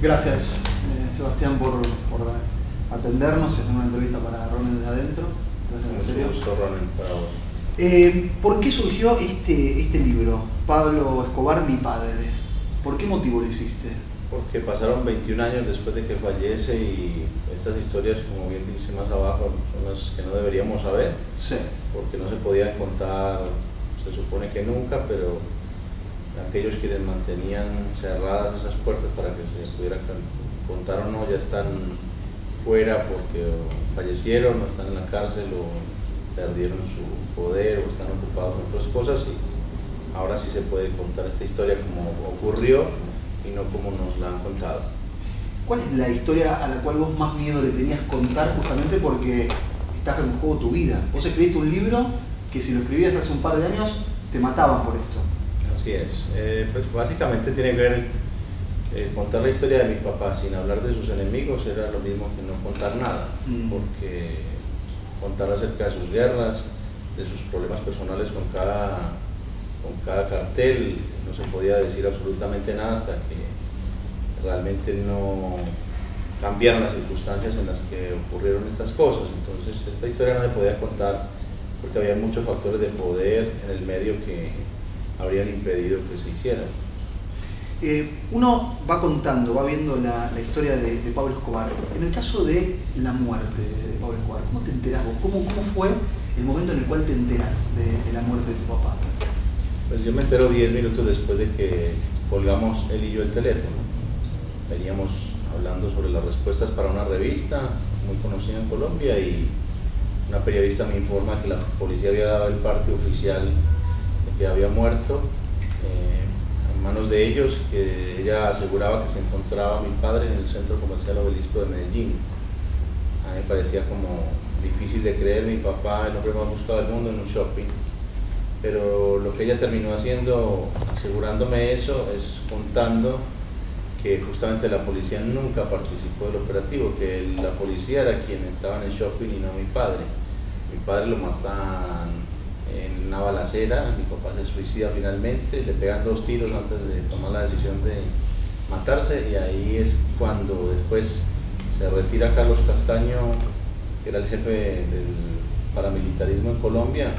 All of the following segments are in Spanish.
Gracias, Sebastián, por atendernos y hacer una entrevista para Ronen desde adentro. Gracias, Mucho gusto, Ronen, para vos. ¿Por qué surgió este libro, Pablo Escobar, mi padre? ¿Por qué motivo lo hiciste? Porque pasaron 21 años después de que fallece y estas historias, como bien dice más abajo, son las que no deberíamos saber. Sí. Porque no se podían contar, se supone que nunca, pero aquellos quienes mantenían cerradas esas puertas para que se pudieran contar o no, ya están fuera porque fallecieron, o están en la cárcel, o perdieron su poder, o están ocupados en otras cosas, y ahora sí se puede contar esta historia como ocurrió y no como nos la han contado. ¿Cuál es la historia a la cual vos más miedo le tenías contar, justamente porque está en juego tu vida? Vos escribiste un libro que, si lo escribías hace un par de años, te mataban por esto. Así es, pues básicamente tiene que ver contar la historia de mi papá sin hablar de sus enemigos era lo mismo que no contar nada, porque contar acerca de sus guerras, de sus problemas personales con cada cartel, no se podía decir absolutamente nada hasta que realmente no cambiaron las circunstancias en las que ocurrieron estas cosas. Entonces esta historia no se podía contar porque había muchos factores de poder en el medio que habrían impedido que se hiciera. Uno va contando, va viendo la historia de Pablo Escobar. En el caso de la muerte de Pablo Escobar, ¿cómo te enterás vos? ¿Cómo fue el momento en el cual te enterás de la muerte de tu papá? Pues yo me entero 10 minutos después de que colgamos él y yo el teléfono. Veníamos hablando sobre las respuestas para una revista muy conocida en Colombia y una periodista me informa que la policía había dado el parte oficial de que había muerto en manos de ellos, que ella aseguraba que se encontraba mi padre en el centro comercial Obelisco de Medellín. A mí me parecía como difícil de creer, mi papá, el hombre más buscado del mundo, en un shopping. Pero lo que ella terminó haciendo, asegurándome eso, es contando que justamente la policía nunca participó del operativo, que la policía era quien estaba en el shopping y no mi padre. Mi padre lo matan en una balacera, mi papá se suicida finalmente, le pegan 2 tiros antes de tomar la decisión de matarse, y ahí es cuando después se retira Carlos Castaño, que era el jefe del paramilitarismo en Colombia,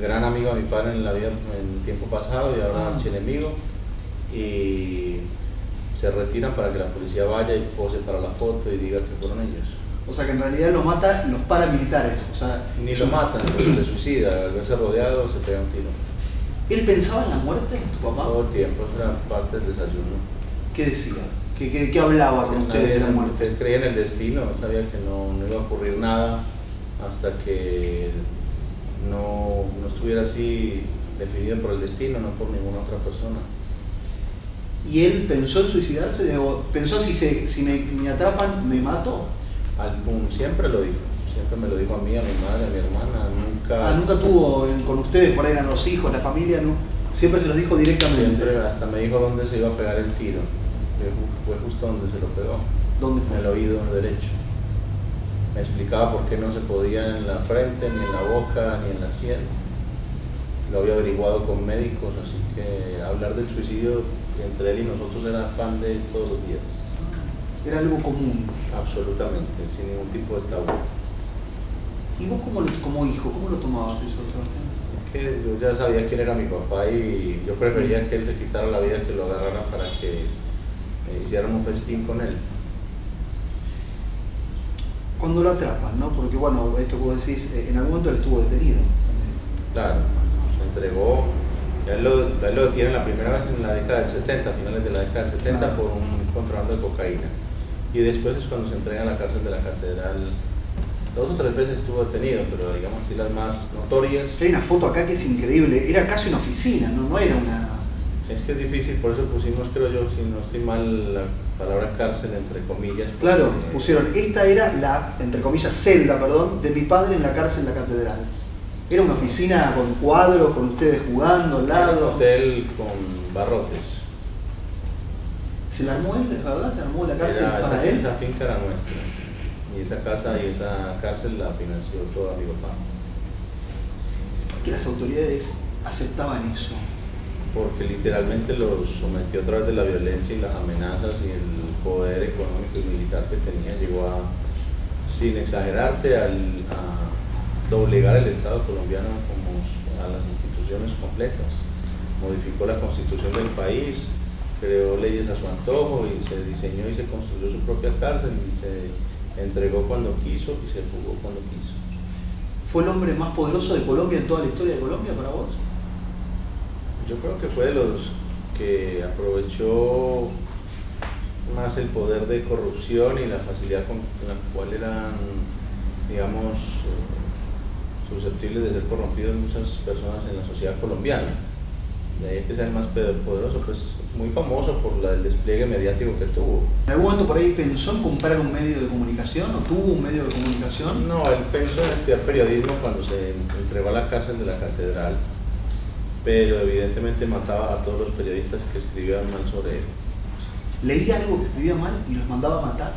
gran amigo de mi padre en la vida en el tiempo pasado y ahora archienemigo, y se retiran para que la policía vaya y pose para la foto y diga que fueron ellos. O sea que en realidad lo matan los paramilitares. O sea, ni lo matan, se suicida, al verse rodeado se pega un tiro. ¿Él pensaba en la muerte, tu papá? Todo el tiempo, eso era parte del desayuno. ¿Qué decía? ¿Qué hablaba con ustedes de la muerte? Él creía en el destino, sabía que no iba a ocurrir nada hasta que no estuviera así definido por el destino, no por ninguna otra persona. ¿Y él pensó en suicidarse? ¿Pensó si me atrapan, me mato? Siempre lo dijo, siempre me lo dijo a mí, a mi madre, a mi hermana, nunca... ¿Nunca tuvo con ustedes, por ahí eran los hijos, la familia, no? Siempre se los dijo directamente. Siempre, hasta me dijo dónde se iba a pegar el tiro, que fue justo donde se lo pegó. ¿Dónde fue? En el oído derecho. Me explicaba por qué no se podía en la frente, ni en la boca, ni en la sien. Lo había averiguado con médicos, así que hablar del suicidio entre él y nosotros era pan de todos los días. Era algo común. Absolutamente, sin ningún tipo de tabú. ¿Y vos como hijo, cómo lo tomabas eso, Sebastián? Es que yo ya sabía quién era mi papá y yo prefería que él se quitara la vida que lo agarraran para que hicieran un festín con él. Cuando lo atrapan, ¿no? Porque bueno, esto que vos decís, en algún momento él estuvo detenido. Claro, se entregó. Él lo detienen la primera vez en la década del 70, a finales de la década del 70, por un contrabando de cocaína. Y después es cuando se entrega a la cárcel de la Catedral. 2 o 3 veces estuvo detenido, pero digamos así las más notorias. Hay una foto acá que es increíble, era casi una oficina, no era una... Es que es difícil, por eso pusimos, creo yo, si no estoy mal, la palabra cárcel entre comillas. Claro, pusieron, esta era la, entre comillas, celda, perdón, de mi padre en la cárcel de la Catedral. Era una oficina con cuadros, con ustedes jugando al lado. Era un hotel con barrotes. ¿Se la armó él, verdad? ¿Se armó la cárcel para él? Esa finca era nuestra. Y esa casa y esa cárcel la financió toda mi papá. ¿Por qué las autoridades aceptaban eso? Porque literalmente los sometió a través de la violencia y las amenazas y el poder económico y militar que tenía, llegó a, sin exagerarte, a doblegar el Estado colombiano como a las instituciones completas. Modificó la constitución del país, creó leyes a su antojo y se diseñó y se construyó su propia cárcel y se entregó cuando quiso y se fugó cuando quiso. ¿Fue el hombre más poderoso de Colombia en toda la historia de Colombia para vos? Yo creo que fue de los que aprovechó más el poder de corrupción y la facilidad con la cual eran, digamos, susceptibles de ser corrompidos muchas personas en la sociedad colombiana. De ahí que sea el más poderoso, pues muy famoso por el despliegue mediático que tuvo. ¿En algún momento por ahí pensó en comprar un medio de comunicación o tuvo un medio de comunicación? No, él pensó en estudiar periodismo cuando se entregó a la cárcel de la catedral, pero evidentemente mataba a todos los periodistas que escribían mal sobre él. ¿Leía algo que escribía mal y los mandaba a matar?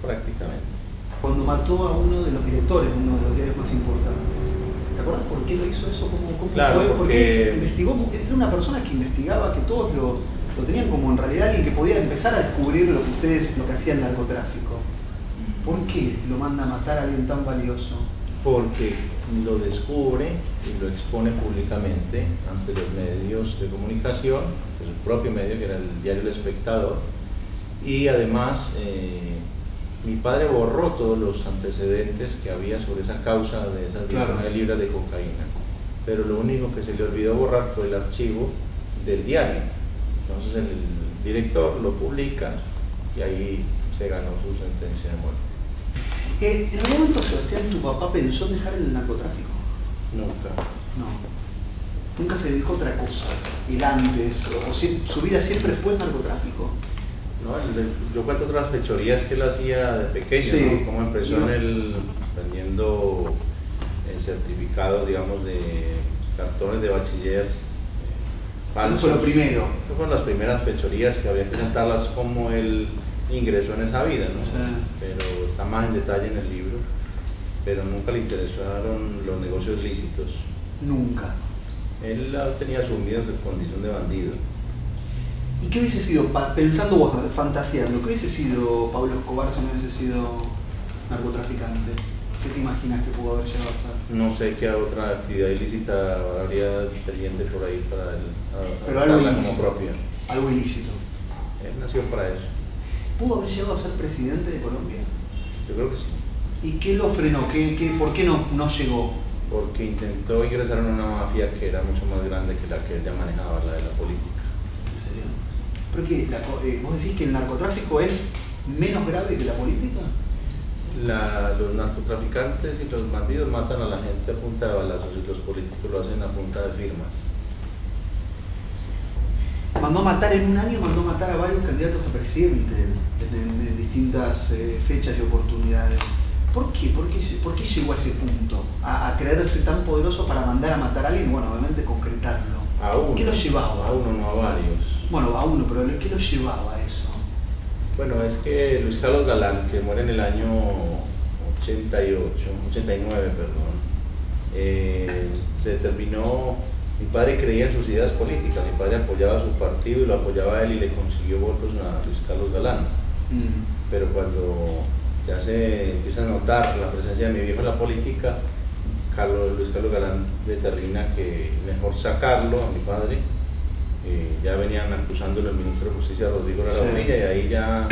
Prácticamente. Cuando mató a uno de los directores, uno de los diarios más importantes. ¿Te acuerdas por qué lo hizo eso? ¿Cómo claro, fue? porque investigó, era una persona que investigaba, que todos lo tenían como en realidad alguien que podía empezar a descubrir lo que hacía el narcotráfico. ¿Por qué lo manda a matar a alguien tan valioso? Porque lo descubre y lo expone públicamente ante los medios de comunicación, ante su propio medio, que era el diario El Espectador, y además mi padre borró todos los antecedentes que había sobre esa causa de esas 19 libras de cocaína, pero lo único que se le olvidó borrar fue el archivo del diario. Entonces el director lo publica y ahí se ganó su sentencia de muerte. ¿En algún momento, Sebastián, tu papá pensó en dejar el narcotráfico? Nunca. No. Nunca se dedicó a otra cosa. ¿El antes? ¿O su vida siempre fue el narcotráfico? No, yo cuento otras fechorías que él hacía de pequeño, sí. ¿no? Como empezó vendiendo certificados, digamos, de cartones de bachiller falsos. Eso fue lo primero. Esas fueron las primeras fechorías que había que presentarlas como él ingresó en esa vida, ¿no? Sí. Pero está más en detalle en el libro, pero nunca le interesaron los negocios lícitos. Nunca. Él tenía asumido su condición de bandido. ¿Y qué hubiese sido, pensando vos, fantaseando, qué hubiese sido Pablo Escobar si no hubiese sido narcotraficante? ¿Qué te imaginas que pudo haber llegado a ser? No sé qué otra actividad ilícita habría pendiente por ahí para él, pero algo ilícito, como propia. Algo ilícito. Él nació para eso. ¿Pudo haber llegado a ser presidente de Colombia? Yo creo que sí. ¿Y qué lo frenó? ¿Por qué no llegó? Porque intentó ingresar en una mafia que era mucho más grande que la que él ya manejaba, la de la política. ¿En serio? ¿Pero qué? ¿Vos decís que el narcotráfico es menos grave que la política? Los narcotraficantes y los bandidos matan a la gente a punta de balazos y los políticos lo hacen a punta de firmas. Mandó a matar en un año, mandó a matar a varios candidatos a presidente en distintas fechas y oportunidades. ¿Por qué? ¿Por qué llegó a ese punto? A creerse tan poderoso para mandar a matar a alguien, bueno, obviamente concretarlo. A uno. ¿Qué lo llevaba? A uno, no a varios. Bueno, a uno, pero ¿qué lo llevaba a eso? Bueno, es que Luis Carlos Galán, que muere en el año 89, se determinó. Mi padre creía en sus ideas políticas, mi padre apoyaba a su partido y lo apoyaba a él y le consiguió votos a Luis Carlos Galán. Pero cuando ya se empieza a notar la presencia de mi viejo en la política, Luis Carlos Galán determina que mejor sacarlo a mi padre. Ya venían acusándolo el ministro de Justicia Rodrigo Lara Bonilla, y ahí ya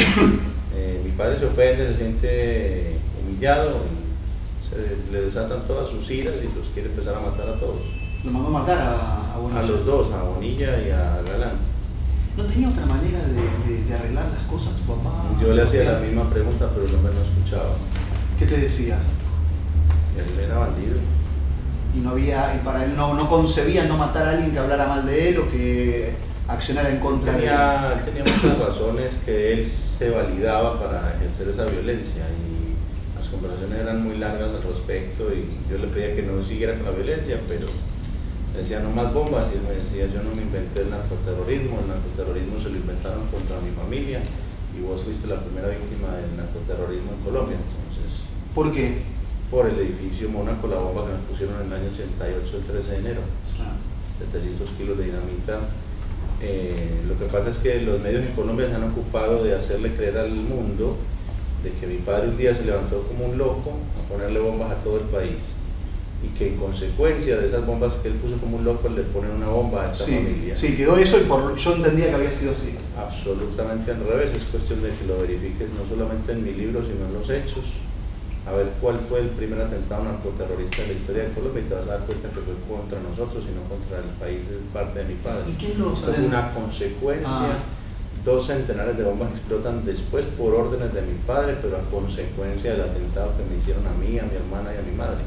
mi padre se ofende, se siente humillado, y le desatan todas sus iras y los quiere empezar a matar a todos. Lo mandó a matar a Bonilla. A los dos, a Bonilla y a Galán. ¿No tenía otra manera de arreglar las cosas tu papá? Yo le hacía la misma pregunta, pero no me lo escuchaba. ¿Qué te decía? Él era bandido. Y no había, y para él no concebía no matar a alguien que hablara mal de él o que accionara en contra de él. Él tenía muchas razones que él se validaba para ejercer esa violencia, y las conversaciones eran muy largas al respecto, y yo le pedía que no siguiera con la violencia, pero decía no más bombas, y él me decía yo no me inventé el narcoterrorismo se lo inventaron contra mi familia, y vos fuiste la primera víctima del narcoterrorismo en Colombia. Entonces, ¿por qué? Por el edificio Mónaco, la bomba que nos pusieron en el año 88, el 13 de enero. 700 kilos de dinamita Lo que pasa es que los medios en Colombia se han ocupado de hacerle creer al mundo de que mi padre un día se levantó como un loco a ponerle bombas a todo el país y que en consecuencia de esas bombas que él puso como un loco le ponen una bomba a esta familia. Sí, quedó eso y yo entendía que había sido así. Absolutamente al revés, es cuestión de que lo verifiques no solamente en mi libro sino en los hechos, a ver cuál fue el primer atentado narcoterrorista de la historia de Colombia y te vas a dar cuenta que fue contra nosotros y no contra el país de parte de mi padre. ¿Y quién lo sabe? Es una consecuencia. 2 centenares de bombas explotan después por órdenes de mi padre, pero a consecuencia del atentado que me hicieron a mí, a mi hermana y a mi madre.